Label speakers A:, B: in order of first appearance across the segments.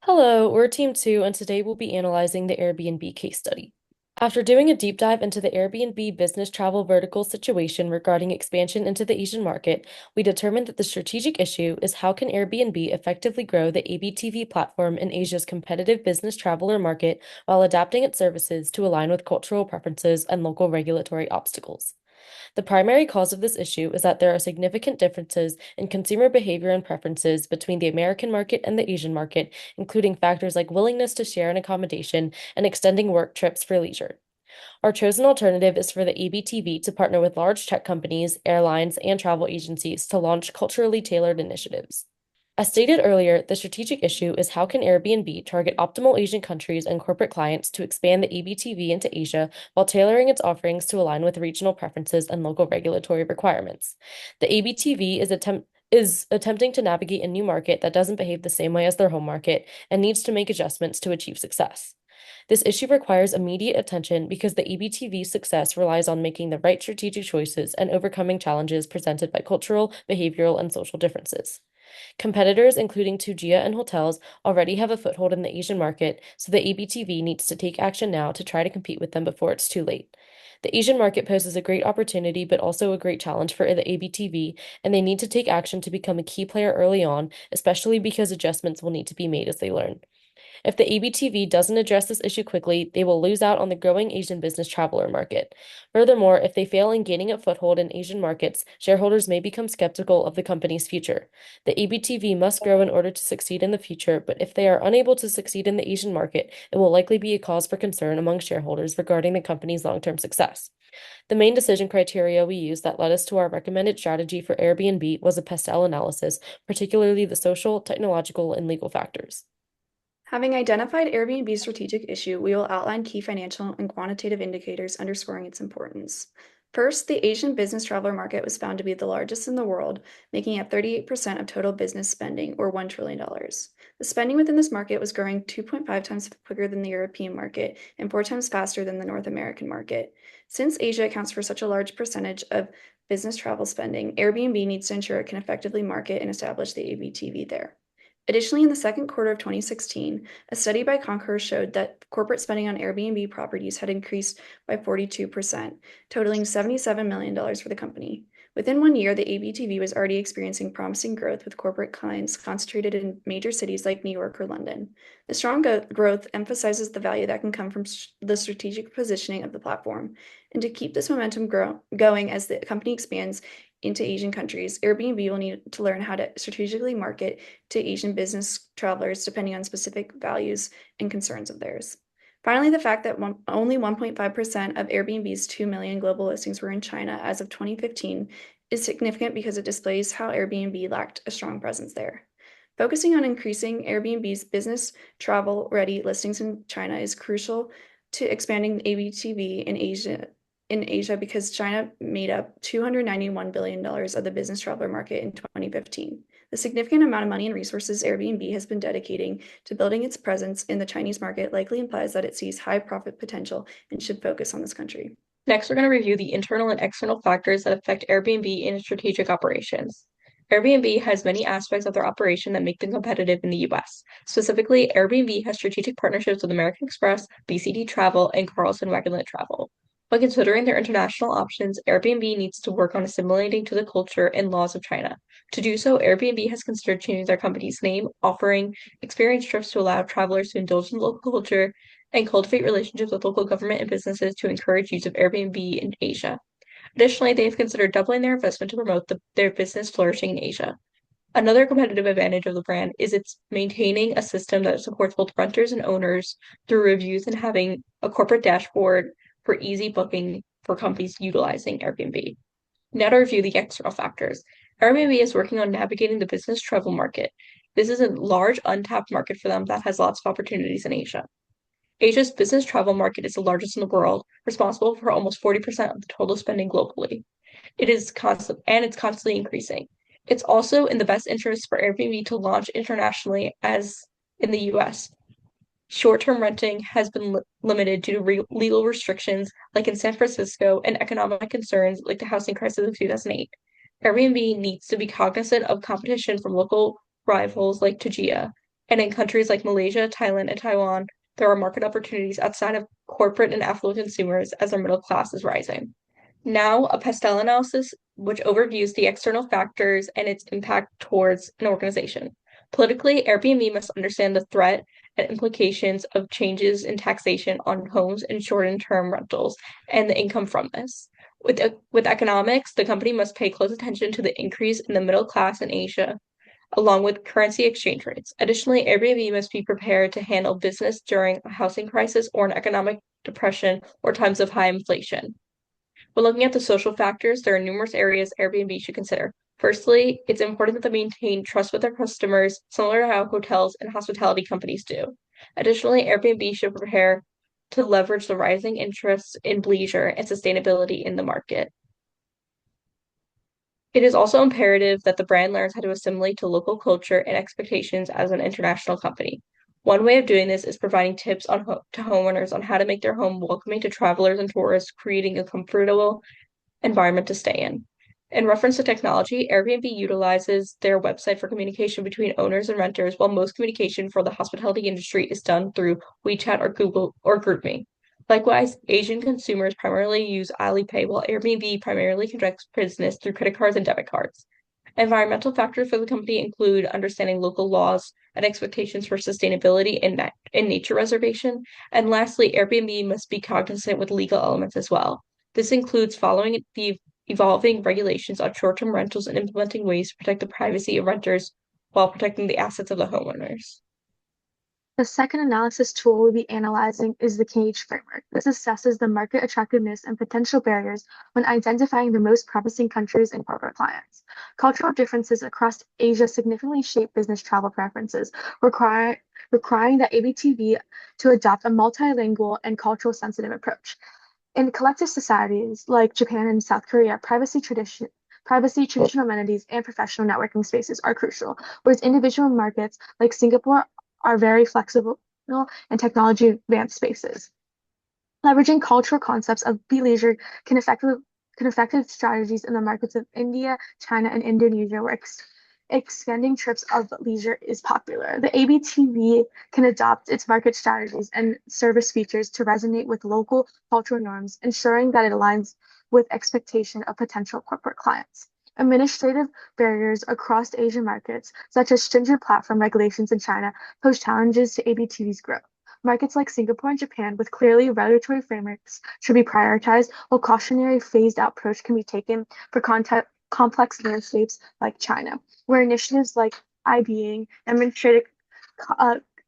A: Hello, we're Team 2, and today we'll be analyzing the Airbnb case study. After doing a deep dive into the Airbnb business travel vertical situation regarding expansion into the Asian market, we determined that the strategic issue is how can Airbnb effectively grow the ABTV platform in Asia's competitive business traveler market while adapting its services to align with cultural preferences and local regulatory obstacles. The primary cause of this issue is that there are significant differences in consumer behavior and preferences between the American market and the Asian market, including factors like willingness to share an accommodation and extending work trips for leisure. Our chosen alternative is for the ABTV to partner with large tech companies, airlines, and travel agencies to launch culturally tailored initiatives. As stated earlier, the strategic issue is how can Airbnb target optimal Asian countries and corporate clients to expand the ABTV into Asia while tailoring its offerings to align with regional preferences and local regulatory requirements. The ABTV is attempting to navigate a new market that doesn't behave the same way as their home market and needs to make adjustments to achieve success. This issue requires immediate attention because the ABTV's success relies on making the right strategic choices and overcoming challenges presented by cultural, behavioral, and social differences. Competitors, including TCA and hotels, already have a foothold in the Asian market, so the ABTV needs to take action now to try to compete with them before it's too late. The Asian market poses a great opportunity, but also a great challenge for the ABTV, and they need to take action to become a key player early on, especially because adjustments will need to be made as they learn. If the ABTV doesn't address this issue quickly, they will lose out on the growing Asian business traveler market. Furthermore, if they fail in gaining a foothold in Asian markets, shareholders may become skeptical of the company's future. The ABTV must grow in order to succeed in the future, but if they are unable to succeed in the Asian market, it will likely be a cause for concern among shareholders regarding the company's long-term success. The main decision criteria we used that led us to our recommended strategy for Airbnb was a Pestel analysis, particularly the social, technological, and legal factors.
B: Having identified Airbnb's strategic issue, we will outline key financial and quantitative indicators underscoring its importance. First, the Asian business traveler market was found to be the largest in the world, making up 38% of total business spending, or $1 trillion. The spending within this market was growing 2.5 times quicker than the European market and 4 times faster than the North American market. Since Asia accounts for such a large percentage of business travel spending, Airbnb needs to ensure it can effectively market and establish the ABTV there. Additionally, in the second quarter of 2016, a study by Concur showed that corporate spending on Airbnb properties had increased by 42%, totaling $77 million for the company. Within 1 year, the ABTV was already experiencing promising growth with corporate clients concentrated in major cities like New York or London. The strong growth emphasizes the value that can come from the strategic positioning of the platform. And to keep this momentum going as the company expands into Asian countries, Airbnb will need to learn how to strategically market to Asian business travelers depending on specific values and concerns of theirs. Finally, the fact that only 1.5% of Airbnb's 2 million global listings were in China as of 2015 is significant because it displays how Airbnb lacked a strong presence there. Focusing on increasing Airbnb's business travel ready listings in China is crucial to expanding ABTV in Asia because China made up $291 billion of the business traveler market in 2015. The significant amount of money and resources Airbnb has been dedicating to building its presence in the Chinese market likely implies that it sees high profit potential and should focus on this country.
C: Next, we're going to review the internal and external factors that affect Airbnb in its strategic operations. Airbnb has many aspects of their operation that make them competitive in the US. Specifically, Airbnb has strategic partnerships with American Express, BCD Travel, and Carlson Wagonlit Travel. When considering their international options, Airbnb needs to work on assimilating to the culture and laws of China. To do so, Airbnb has considered changing their company's name, offering experience trips to allow travelers to indulge in local culture, and cultivate relationships with local government and businesses to encourage use of Airbnb in Asia. Additionally, they have considered doubling their investment to promote their business flourishing in Asia. Another competitive advantage of the brand is its maintaining a system that supports both renters and owners through reviews and having a corporate dashboard for easy booking for companies utilizing Airbnb. Now to review the external factors. Airbnb is working on navigating the business travel market. This is a large untapped market for them that has lots of opportunities in Asia. Asia's business travel market is the largest in the world, responsible for almost 40% of the total spending globally. It's constantly increasing. It's also in the best interest for Airbnb to launch internationally as in the US. Short-term renting has been limited due to legal restrictions like in San Francisco and economic concerns like the housing crisis of 2008. Airbnb needs to be cognizant of competition from local rivals like TCA And in countries like Malaysia, Thailand, and Taiwan, there are market opportunities outside of corporate and affluent consumers as their middle class is rising. Now, a pastel analysis, which overviews the external factors and its impact towards an organization. Politically, Airbnb must understand the threat and implications of changes in taxation on homes and short-term rentals and the income from this. With economics, the company must pay close attention to the increase in the middle class in Asia, along with currency exchange rates. Additionally, Airbnb must be prepared to handle business during a housing crisis or an economic depression or times of high inflation. When looking at the social factors, there are numerous areas Airbnb should consider. Firstly, it's important that they maintain trust with their customers, similar to how hotels and hospitality companies do. Additionally, Airbnb should prepare to leverage the rising interest in leisure and sustainability in the market. It is also imperative that the brand learns how to assimilate to local culture and expectations as an international company. One way of doing this is providing tips to homeowners on how to make their home welcoming to travelers and tourists, creating a comfortable environment to stay in. In reference to technology, Airbnb utilizes their website for communication between owners and renters, while most communication for the hospitality industry is done through WeChat or Google or GroupMe. Likewise, Asian consumers primarily use Alipay, while Airbnb primarily conducts business through credit cards and debit cards. Environmental factors for the company include understanding local laws and expectations for sustainability and nature reservation. And lastly, Airbnb must be cognizant with legal elements as well. This includes following the evolving regulations on short-term rentals and implementing ways to protect the privacy of renters while protecting the assets of the homeowners.
D: The second analysis tool we'll be analyzing is the Cage framework. This assesses the market attractiveness and potential barriers when identifying the most promising countries and corporate clients. Cultural differences across Asia significantly shape business travel preferences, requiring the ABTV to adopt a multilingual and cultural sensitive approach. In collective societies like Japan and South Korea, privacy, traditional amenities, and professional networking spaces are crucial, whereas individual markets like Singapore are very flexible and technology advanced spaces. Leveraging cultural concepts of leisure can effective strategies in the markets of India, China, and Indonesia, where extending trips of leisure is popular. The ABTV can adopt its market strategies and service features to resonate with local cultural norms, ensuring that it aligns with expectation of potential corporate clients. Administrative barriers across Asian markets, such as stringent platform regulations in China, pose challenges to ABTV's growth. Markets like Singapore and Japan, with clearly regulatory frameworks, should be prioritized, while cautionary phased-out approach can be taken for complex landscapes like China, where initiatives like IBing demonstrate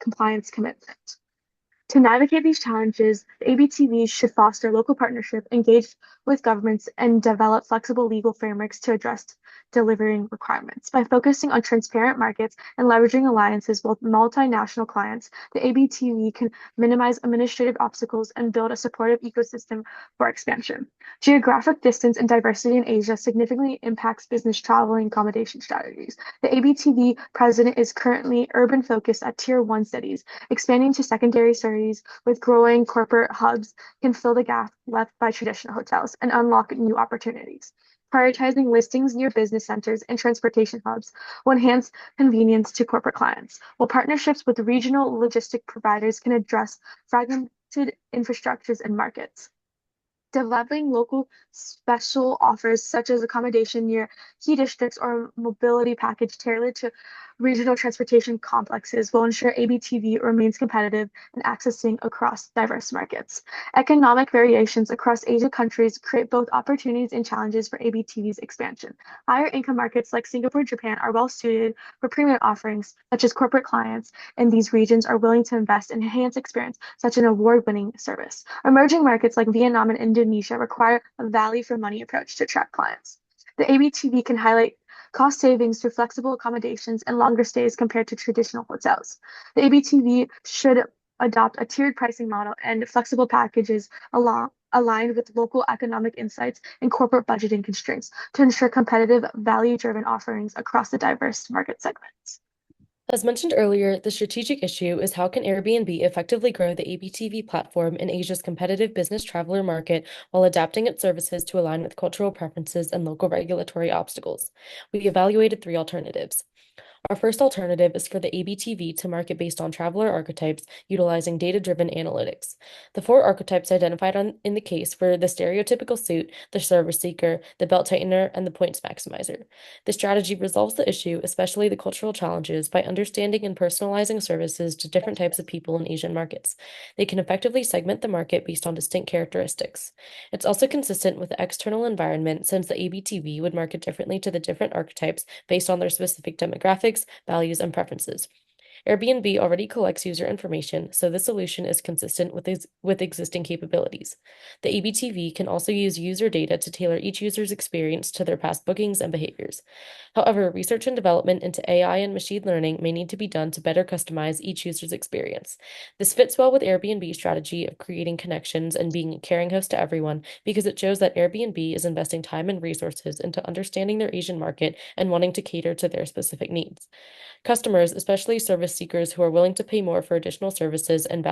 D: compliance commitment. To navigate these challenges, the ABTV should foster local partnership, engage with governments, and develop flexible legal frameworks to address delivering requirements. By focusing on transparent markets and leveraging alliances with multinational clients, the ABTV can minimize administrative obstacles and build a supportive ecosystem for expansion. Geographic distance and diversity in Asia significantly impacts business travel and accommodation strategies. The ABTV president is currently urban focused at Tier 1 cities. Expanding to secondary cities with growing corporate hubs can fill the gap left by traditional hotels and unlock new opportunities. Prioritizing listings near business centers and transportation hubs will enhance convenience to corporate clients, while partnerships with regional logistic providers can address fragmented infrastructures and markets. Developing local special offers such as accommodation near key districts or mobility package tailored to regional transportation complexes will ensure ABTV remains competitive and accessing across diverse markets. Economic variations across Asia countries create both opportunities and challenges for ABTV's expansion. Higher income markets like Singapore and Japan are well suited for premium offerings, such as corporate clients in these regions are willing to invest in enhanced experience, such as an award-winning service. Emerging markets like Vietnam and Indonesia require a value for money approach to attract clients. The ABTV can highlight cost savings through flexible accommodations and longer stays compared to traditional hotels. The ABTV should adopt a tiered pricing model and flexible packages aligned with local economic insights and corporate budgeting constraints to ensure competitive, value-driven offerings across the diverse market segments.
A: As mentioned earlier, the strategic issue is how can Airbnb effectively grow the ABTV platform in Asia's competitive business traveler market while adapting its services to align with cultural preferences and local regulatory obstacles. We evaluated three alternatives. Our first alternative is for the ABTV to market based on traveler archetypes utilizing data-driven analytics. The four archetypes identified in the case were the stereotypical suit, the service seeker, the belt tightener, and the points maximizer. The strategy resolves the issue, especially the cultural challenges, by understanding and personalizing services to different types of people in Asian markets. They can effectively segment the market based on distinct characteristics. It's also consistent with the external environment since the ABTV would market differently to the different archetypes based on their specific demographics, values, and preferences. Airbnb already collects user information, so this solution is consistent with existing capabilities. The ABTV can also use user data to tailor each user's experience to their past bookings and behaviors. However, research and development into AI and machine learning may need to be done to better customize each user's experience. This fits well with Airbnb's strategy of creating connections and being a caring host to everyone because it shows that Airbnb is investing time and resources into understanding their Asian market and wanting to cater to their specific needs. Customers, especially service seekers who are willing to pay more for additional services and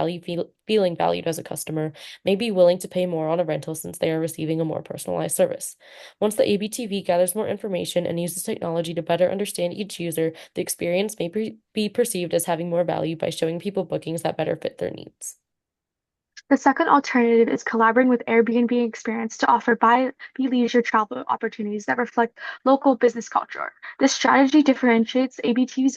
A: feeling valued as a customer, may be willing to pay more on a rental since they are receiving a more personalized service. Once the ABTV gathers more information and uses technology to better understand each user, the experience may be perceived as having more value by showing people bookings that better fit their needs.
D: The second alternative is collaborating with Airbnb Experience to offer leisure travel opportunities that reflect local business culture. This strategy differentiates ABTV's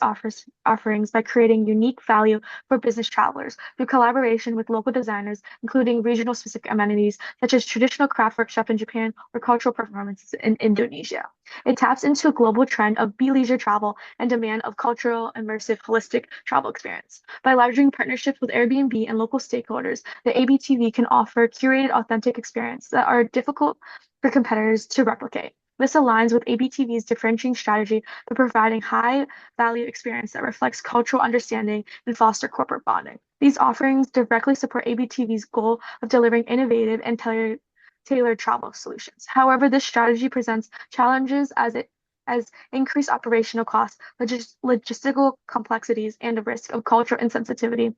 D: offerings by creating unique value for business travelers through collaboration with local designers, including regional specific amenities such as traditional craft workshop in Japan or cultural performances in Indonesia. It taps into a global trend of leisure travel and demand of cultural, immersive, holistic travel experience. By leveraging partnerships with Airbnb and local stakeholders, the ABTV can offer curated, authentic experiences that are difficult for competitors to replicate. This aligns with ABTV's differentiating strategy for providing high value experience that reflects cultural understanding and foster corporate bonding. These offerings directly support ABTV's goal of delivering innovative and tailored travel solutions. However, this strategy presents challenges as increased operational costs, logistical complexities, and the risk of cultural insensitivity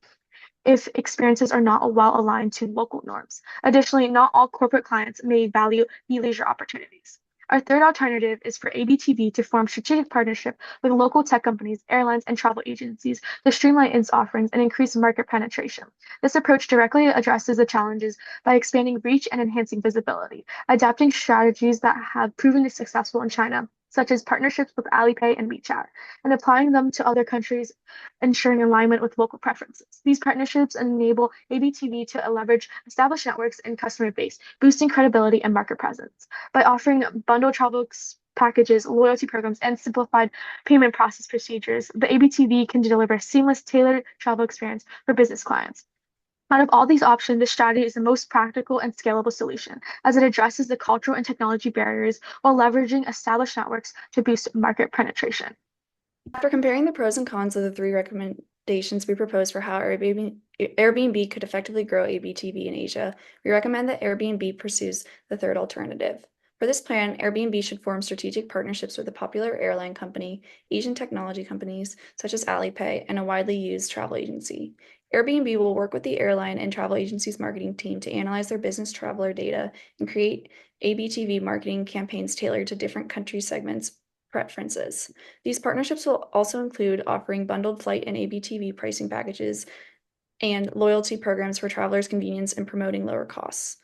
D: if experiences are not well aligned to local norms. Additionally, not all corporate clients may value leisure opportunities. Our third alternative is for ABTV to form strategic partnership with local tech companies, airlines, and travel agencies to streamline its offerings and increase market penetration. This approach directly addresses the challenges by expanding reach and enhancing visibility, adapting strategies that have proven successful in China, such as partnerships with Alipay and WeChat, and applying them to other countries, ensuring alignment with local preferences. These partnerships enable ABTV to leverage established networks and customer base, boosting credibility and market presence. By offering bundled travel packages, loyalty programs, and simplified payment process procedures, the ABTV can deliver a seamless, tailored travel experience for business clients. Out of all these options, this strategy is the most practical and scalable solution, as it addresses the cultural and technology barriers while leveraging established networks to boost market penetration.
B: After comparing the pros and cons of the three recommendations we propose for how Airbnb could effectively grow ABTV in Asia, we recommend that Airbnb pursues the third alternative. For this plan, Airbnb should form strategic partnerships with a popular airline company, Asian technology companies such as Alipay, and a widely used travel agency. Airbnb will work with the airline and travel agency's marketing team to analyze their business traveler data and create ABTV marketing campaigns tailored to different country segments' preferences. These partnerships will also include offering bundled flight and ABTV pricing packages and loyalty programs for travelers' convenience and promoting lower costs.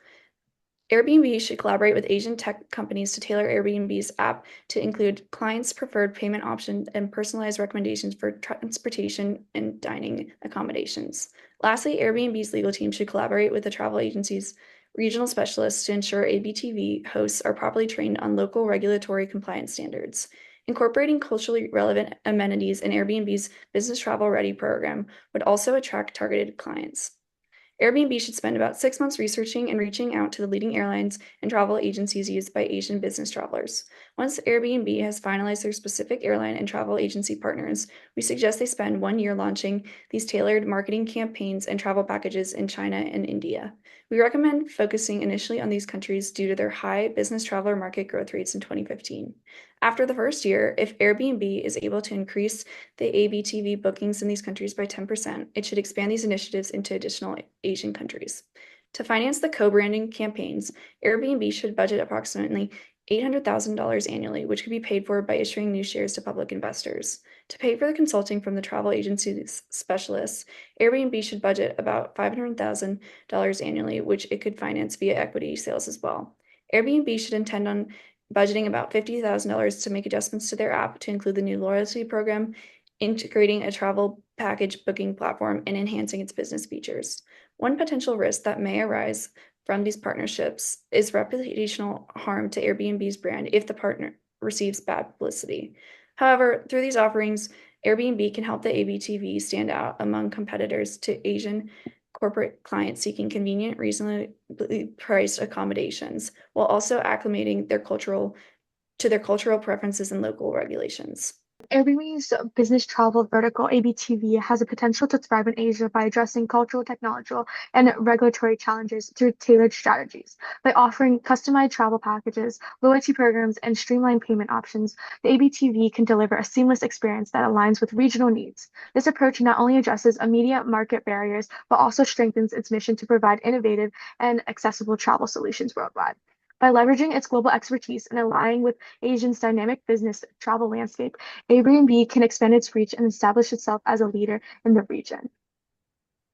B: Airbnb should collaborate with Asian tech companies to tailor Airbnb's app to include clients' preferred payment options and personalized recommendations for transportation and dining accommodations. Lastly, Airbnb's legal team should collaborate with the travel agency's regional specialists to ensure ABTV hosts are properly trained on local regulatory compliance standards. Incorporating culturally relevant amenities in Airbnb's business travel ready program would also attract targeted clients. Airbnb should spend about 6 months researching and reaching out to the leading airlines and travel agencies used by Asian business travelers. Once Airbnb has finalized their specific airline and travel agency partners, we suggest they spend 1 year launching these tailored marketing campaigns and travel packages in China and India. We recommend focusing initially on these countries due to their high business traveler market growth rates in 2015. After the first year, if Airbnb is able to increase the ABTV bookings in these countries by 10%, it should expand these initiatives into additional Asian countries. To finance the co-branding campaigns, Airbnb should budget approximately $800,000 annually, which could be paid for by issuing new shares to public investors. To pay for the consulting from the travel agency's specialists, Airbnb should budget about $500,000 annually, which it could finance via equity sales as well. Airbnb should intend on budgeting about $50,000 to make adjustments to their app to include the new loyalty program, integrating a travel package booking platform, and enhancing its business features. One potential risk that may arise from these partnerships is reputational harm to Airbnb's brand if the partner receives bad publicity. However, through these offerings, Airbnb can help the ABTV stand out among competitors to Asian corporate clients seeking convenient, reasonably priced accommodations, while also acclimating their cultural preferences and local regulations.
D: Airbnb's business travel vertical, ABTV, has a potential to thrive in Asia by addressing cultural, technological, and regulatory challenges through tailored strategies. By offering customized travel packages, loyalty programs, and streamlined payment options, the ABTV can deliver a seamless experience that aligns with regional needs. This approach not only addresses immediate market barriers, but also strengthens its mission to provide innovative and accessible travel solutions worldwide. By leveraging its global expertise and aligning with Asia's dynamic business travel landscape, Airbnb can expand its reach and establish itself as a leader in the region.